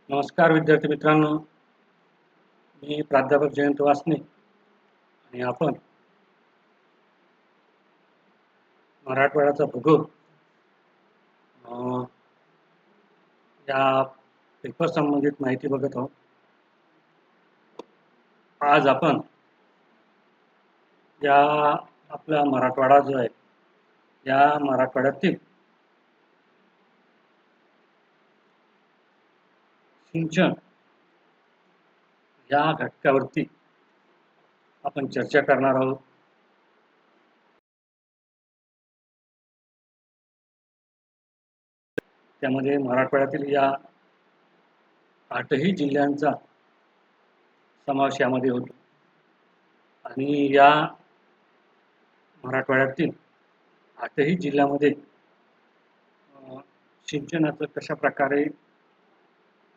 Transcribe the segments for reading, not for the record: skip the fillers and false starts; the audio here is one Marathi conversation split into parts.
नमस्कार विद्यार्थी मित्रांनो, मी प्राध्यापक जयंत वासने आणि आपण मराठवाड्याचा भूगोल या पेपर संबंधित माहिती बघत आहोत. आज आपण या आपला मराठवाडा जो आहे या मराठवाड्यातील सिंचन या घटकावरती आपण चर्चा करणार आहोत. त्यामध्ये मराठवाड्यातील या 8ही जिल्ह्यांचा समावेश यामध्ये होतो आणि या मराठवाड्यातील 8ही जिल्ह्यामध्ये सिंचनाचं कशा प्रकारे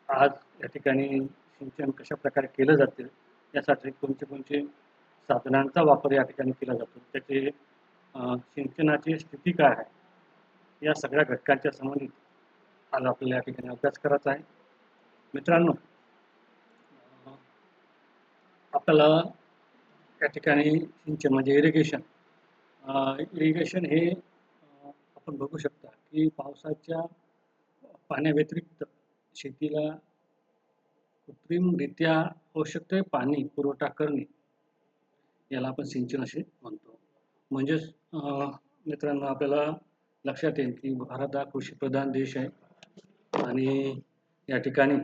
आज या ठिकाणी सिंचन कशा प्रकारे केलं जाते यासाठी कोणते साधनांचा वापर या ठिकाणी केला जातो, त्याचे सिंचनाची स्थिती काय आहे या सगळ्या घटकांच्या संबंधित आज आपल्याला या ठिकाणी अभ्यास करायचा आहे. मित्रांनो, आपल्याला या ठिकाणी सिंचन म्हणजे इरिगेशन हे आपण बघू शकता की पावसाच्या पाण्याव्यतिरिक्त शेतीला कृत्रिमरित्या आवश्यक ते पाणी पुरवठा करणे याला आपण सिंचन असे म्हणतो. म्हणजेच मित्रांनो, आपल्याला लक्षात येईल की भारत हा कृषीप्रधान देश आहे आणि या ठिकाणी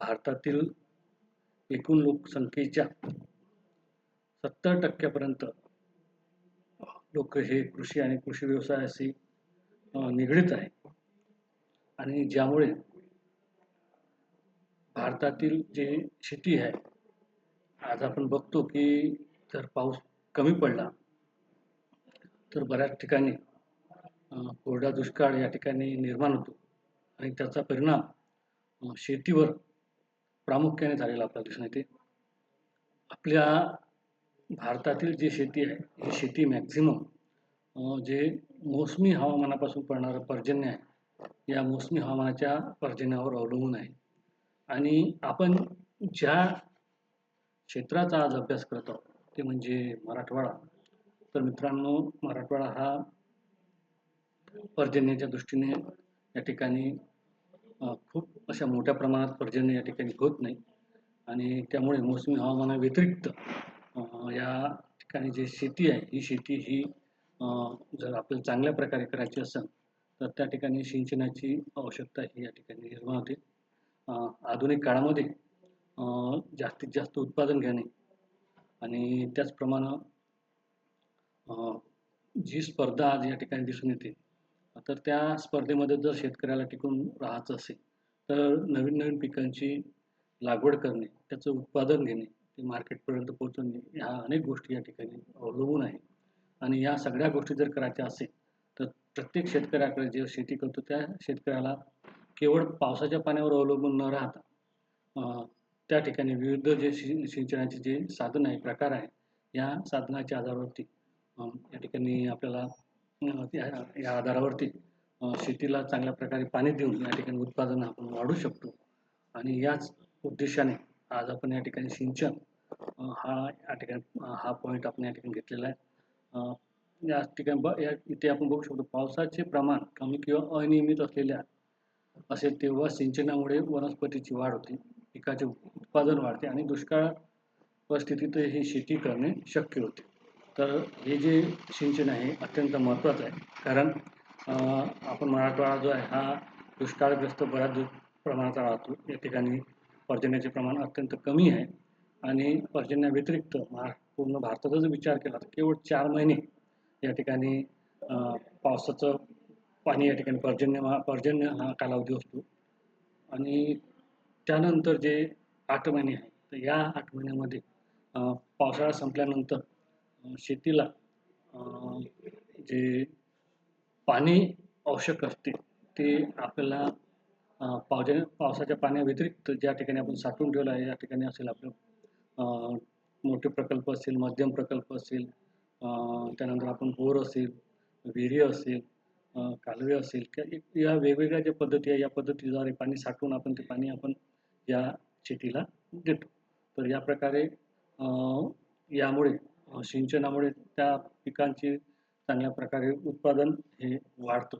भारतातील एकूण लोकसंख्येच्या 70% लोक हे कृषी आणि कृषी व्यवसायाशी निगडीत आहे आणि ज्यामुळे भारतातील जे शेती आहे, आज आपण बघतो की जर पाऊस कमी पडला तर बऱ्याच ठिकाणी कोरडा दुष्काळ या ठिकाणी निर्माण होतो आणि त्याचा परिणाम शेतीवर प्रामुख्याने झालेला आपल्याला दिसून येते. आपल्या भारतातील जी शेती आहे ही शेती मॅक्झिमम जे मोसमी हवामानापासून पडणारं पर्जन्य आहे या मोसमी हवामानाच्या पर्जन्यावर अवलंबून आहे आणि आपण ज्या क्षेत्राचा आज अभ्यास करत आहोत ते म्हणजे मराठवाडा. तर मित्रांनो, मराठवाडा हा पर्जन्याच्या दृष्टीने या ठिकाणी खूप अशा मोठ्या प्रमाणात पर्जन्य या ठिकाणी होत नाही आणि त्यामुळे मोसमी हवामानाव्यतिरिक्त या ठिकाणी जी शेती आहे ही शेती ही जर आपल्याला चांगल्या प्रकारे करायची असेल तर त्या ठिकाणी सिंचनाची आवश्यकता ही या ठिकाणी निर्माण होते. आधुनिक काळामध्ये जास्तीत जास्त उत्पादन घेणे आणि त्याचप्रमाणे जी स्पर्धा आज या ठिकाणी दिसून येते, तर त्या स्पर्धेमध्ये जर शेतकऱ्याला टिकून राहायचं असेल तर नवीन नवीन पिकांची लागवड करणे, त्याचं उत्पादन घेणे, ते मार्केटपर्यंत पोहोचवणे ह्या अनेक गोष्टी या ठिकाणी अवलंबून आहे आणि या सगळ्या गोष्टी जर करायच्या असेल तर प्रत्येक शेतकऱ्याकडे जे शेती करतो त्या शेतकऱ्याला केवळ पावसाच्या पाण्यावर अवलंबून न राहता त्या ठिकाणी विविध जे सिंचनाचे जे साधन आहे, प्रकार आहे, या साधनाच्या आधारावरती या ठिकाणी आपल्याला या आधारावरती शेतीला चांगल्या प्रकारे पाणी देऊन या ठिकाणी उत्पादन आपण वाढवू शकतो आणि याच उद्देशाने आज आपण या ठिकाणी सिंचन या ठिकाणी हा पॉईंट आपण या ठिकाणी घेतलेला आहे. या ठिकाणी इथे आपण बघू शकतो पावसाचे प्रमाण कमी किंवा अनियमित असलेल्या असेल तेव्हा सिंचनामुळे वनस्पतीची वाढ होते, पिकाचे उत्पादन वाढते आणि दुष्काळ परिस्थितीत ही शेती करणे शक्य होते. तर हे जे सिंचन आहे अत्यंत महत्त्वाचं आहे, कारण आपण मराठवाडा जो आहे हा दुष्काळग्रस्त बऱ्याच प्रमाणात राहतो. या ठिकाणी पर्जन्याचे प्रमाण अत्यंत कमी आहे आणि पर्जन्याव्यतिरिक्त पूर्ण भारताचा जर विचार केला तर केवळ 4 महिने या ठिकाणी पावसाचं पाणी या ठिकाणी पर्जन्य हा कालावधी असतो आणि त्यानंतर जे 8 महिने आहे तर या 8 महिन्यामध्ये पावसाळा संपल्यानंतर शेतीला जे पाणी आवश्यक असते ते आपल्याला पावसाच्या पाण्याव्यतिरिक्त ज्या ठिकाणी आपण साठवून ठेवलं आहे या ठिकाणी असेल आपलं मोठे प्रकल्प असेल, मध्यम प्रकल्प असेल, त्यानंतर आपण बोर असेल, विहिरी असेल, कालवे असेल किंवा या वेगवेगळ्या ज्या पद्धती आहे, या पद्धतीद्वारे पाणी साठवून आपण ते पाणी आपण या शेतीला देतो. तर या प्रकारे यामुळे सिंचनामुळे त्या पिकांची चांगल्या प्रकारे उत्पादन हे वाढतं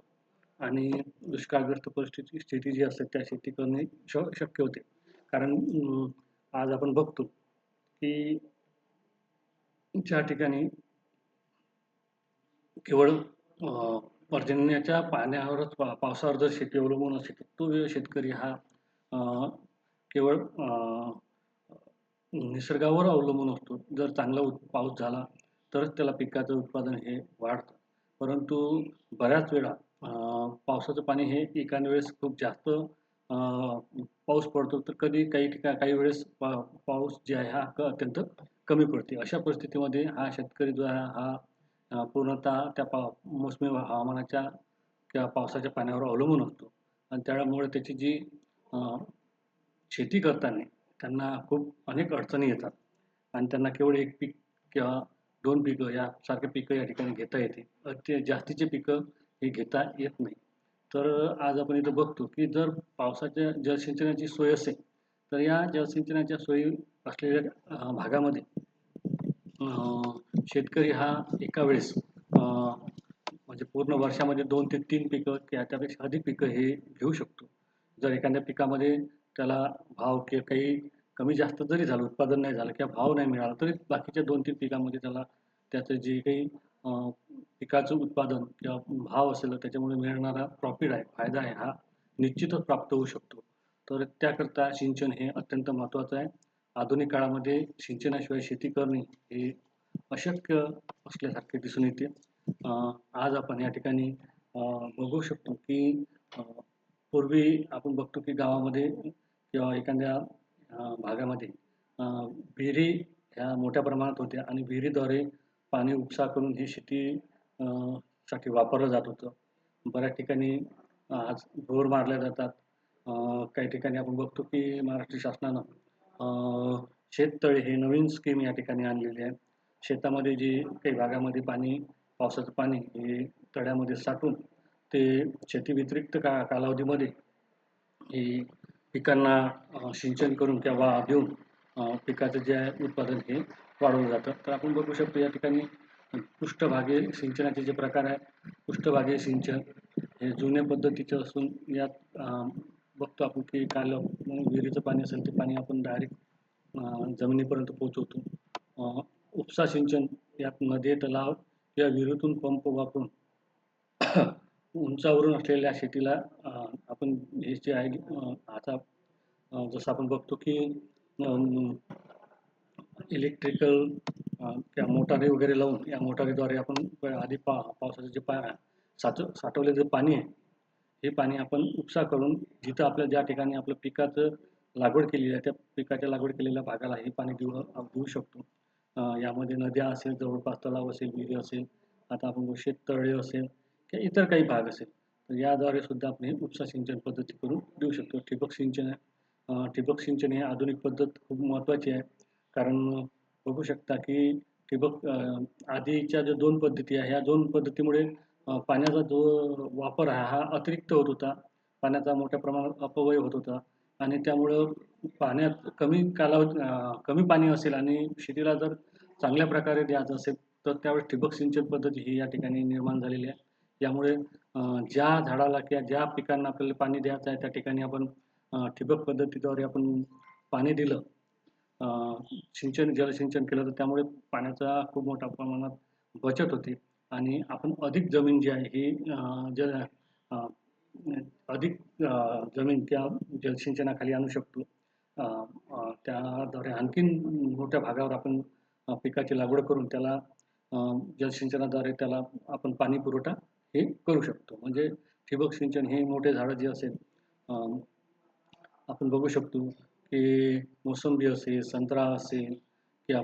आणि दुष्काळग्रस्त स्थिती जी असते त्या शेती करणे शक्य होते. कारण आज आपण बघतो की ज्या ठिकाणी केवळ पर्जन्याच्या पाण्यावरच पावसावर जर शेती अवलंबून असेल तर तो शेतकरी हा केवळ निसर्गावर अवलंबून असतो. जर चांगला पाऊस झाला तरच त्याला पिकाचं उत्पादन हे वाढतं. परंतु बऱ्याच वेळा पावसाचं पाणी हे एखाद्या वेळेस खूप जास्त पाऊस पडतो तर कधी काही वेळेस पाऊस जे आहे हा अत्यंत कमी पडते. अशा परिस्थितीमध्ये हा शेतकरी जो आहे हा पूर्णतः त्या मोसमी हवामानाच्या किंवा पावसाच्या पाण्यावर अवलंबून असतो आणि त्यामुळे त्याची जी शेती करताना त्यांना खूप अनेक अडचणी येतात आणि त्यांना केवळ एक पीक किंवा 2 पिकं यासारखे पिकं या ठिकाणी घेता येते. ते जास्तीचे पिकं हे घेता येत नाही. तर आज आपण इथं बघतो की जर पावसाच्या जलसिंचनाची सोय असेल तर या जलसिंचनाच्या सोयी असलेल्या भागामध्ये शेतकरी हा एका वेळेस म्हणजे पूर्ण वर्षामध्ये 2 ते 3 पिकं किंवा त्यापेक्षा अधिक पिकं हे घेऊ शकतो. जर एखाद्या पिकामध्ये त्याला भाव किंवा काही कमी जास्त जरी झालं, उत्पादन नाही झालं किंवा भाव नाही मिळाला तरी बाकीच्या 2-3 पिकामध्ये त्याला त्याचं जे काही पिकाचं उत्पादन किंवा भाव असेल त्याच्यामुळे मिळणारा प्रॉफिट आहे, फायदा आहे हा निश्चितच प्राप्त होऊ शकतो. तर त्याकरता सिंचन हे अत्यंत महत्त्वाचं आहे. आधुनिक काळामध्ये सिंचनाशिवाय शेती करणे हे अशक्य असल्यासारखे दिसून येते. आज आपण या ठिकाणी बघू शकतो की पूर्वी आपण बघतो की गावामध्ये किंवा एखाद्या भागामध्ये विहिरी ह्या मोठ्या प्रमाणात होत्या आणि विहिरीद्वारे पाणी उपसा करून ही शेती साठी वापरलं जात होतं. बऱ्याच ठिकाणी आज बोर मारल्या जातात. काही ठिकाणी आपण बघतो की महाराष्ट्र शासनानं शेततळे हे नवीन स्कीम या ठिकाणी आणलेली आहे. शेतामध्ये जे काही भागामध्ये पाणी पावसाचं पाणी हे तळ्यामध्ये साठवून ते शेती व्यतिरिक्त कालावधीमध्ये हे पिकांना सिंचन करून किंवा देऊन पिकाचं जे आहे उत्पादन हे वाढवलं जातं. तर आपण बघू शकतो या ठिकाणी पृष्ठभागी सिंचनाचे जे प्रकार आहे, पृष्ठभागी सिंचन हे जुन्या पद्धतीचं असून यात बघतो आपण की विहिरीचं पाणी असेल ते पाणी आपण डायरेक्ट जमिनीपर्यंत पोहोचवतो. उपसा सिंचन यात नदी, तलाव किंवा विहिरीतून पंप वापरून उंचावरून असलेल्या शेतीला आपण हे जे आहे आता जसं आपण बघतो की इलेक्ट्रिकल किंवा मोटारी वगैरे लावून या मोटारीद्वारे आपण आधी पावसाचं जे साठवलेलं जे पाणी आहे हे पाणी आपण उपसा करून जिथं आपल्या ज्या ठिकाणी आपलं पिकाचं लागवड केलेली आहे त्या पिकाच्या लागवड केलेल्या भागाला हे पाणी देऊ शकतो. यामध्ये नद्या असेल, जवळपास तलाव असेल, विहिरी असेल, आता आपण शेततळे असेल किंवा इतर काही भाग असेल तर याद्वारे सुद्धा आपण हे उपसा सिंचन पद्धती करून देऊ शकतो. ठिबक सिंचन आहे. ठिबक सिंचन ही आधुनिक पद्धत खूप महत्त्वाची आहे. कारण बघू शकता की ठिबक आधीच्या ज्या 2 पद्धती आहे, ह्या 2 पद्धतीमुळे पाण्याचा जो वापर आहे हा अतिरिक्त होत होता. पाण्याचा मोठ्या प्रमाणात अपव्यय होत होता आणि त्यामुळं पाण्यात कमी पाणी असेल आणि शेतीला जर चांगल्या प्रकारे द्यायचं असेल तर त्यावेळेस ठिबक सिंचन पद्धती ही या ठिकाणी निर्माण झालेली आहे. यामुळे ज्या झाडाला किंवा ज्या पिकांना आपल्याला पाणी द्यायचं आहे त्या ठिकाणी आपण ठिबक पद्धतीद्वारे आपण पाणी दिलं, जलसिंचन केलं तर त्यामुळे पाण्याचा खूप मोठ्या प्रमाणात बचत होते आणि आपण अधिक जमीन जी आहे ही अधिक जमीन त्या जलसिंचनाखाली आणू शकतो. त्याद्वारे आणखीन मोठ्या भागावर आपण पिकाची लागवड करून त्याला जलसिंचनाद्वारे त्याला आपण पाणी पुरवठा हे करू शकतो. म्हणजे ठिबक सिंचन हे मोठे झाडं जे असेल आपण बघू शकतो की मोसंबी असेल, संत्रा असेल किंवा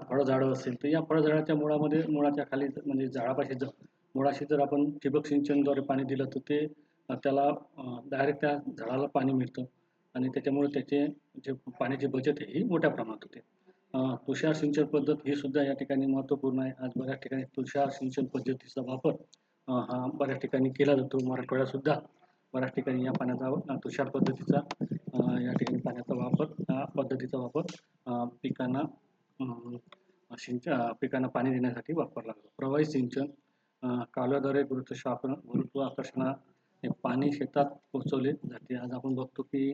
फळझाडं असेल तर या फळझाडाच्या मुळाच्या खाली म्हणजे झाडापाशी मुळाशी जर आपण ठिबक सिंचनद्वारे पाणी दिलं तर ते त्याला डायरेक्ट त्या झाडाला पाणी मिळतं आणि त्याच्यामुळे त्याचे जे पाण्याची बचत आहे ही मोठ्या प्रमाणात होते. तुषार सिंचन पद्धत ही सुद्धा या ठिकाणी महत्त्वपूर्ण आहे. आज बऱ्याच ठिकाणी तुषार सिंचन पद्धतीचा वापर हा बऱ्याच ठिकाणी केला जातो. मराठवाड्यात सुद्धा बऱ्याच ठिकाणी या पाण्याचा तुषार पद्धतीचा या ठिकाणी पाण्याचा वापर पद्धतीचा वापर पिकांना पिकांना पाणी देण्यासाठी वापरला जातो. प्रवाही सिंचन कालव्याद्वारे गुरुत्वाकर्षणाने पाणी शेतात पोहोचवले जाते. आज आपण बघतो की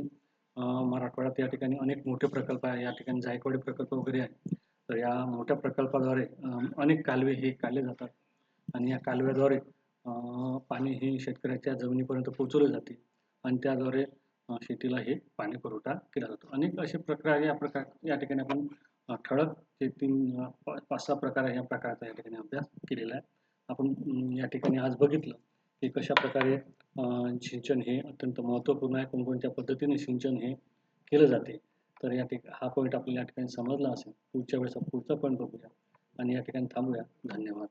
मराठवाड्यात या ठिकाणी अनेक मोठे प्रकल्प आहे. या ठिकाणी जायकवाडी प्रकल्प वगैरे आहे. तर या मोठ्या प्रकल्पाद्वारे अनेक कालवे हे काढले जातात आणि या कालव्याद्वारे पाणी हे शेतकऱ्याच्या जमिनीपर्यंत पोहोचवले जाते आणि त्याद्वारे शेतीला हे पाणी पुरवठा केला जातो. अनेक असे प्रकार या ठिकाणी आपण ठळक ते 5-6 प्रकार आहे, या प्रकारचा या ठिकाणी अभ्यास केलेला आहे. आपण या ठिकाणी आज बघितलं की कशा प्रकारे सिंचन हे अत्यंत महत्त्वपूर्ण आहे. कोणकोणत्या पद्धतीने सिंचन हे केलं जाते. तर हा पॉईंट आपल्याला या ठिकाणी समजला असेल. पुढच्या वेळेस पुढचा पॉईंट बघूया आणि या ठिकाणी थांबूया. धन्यवाद.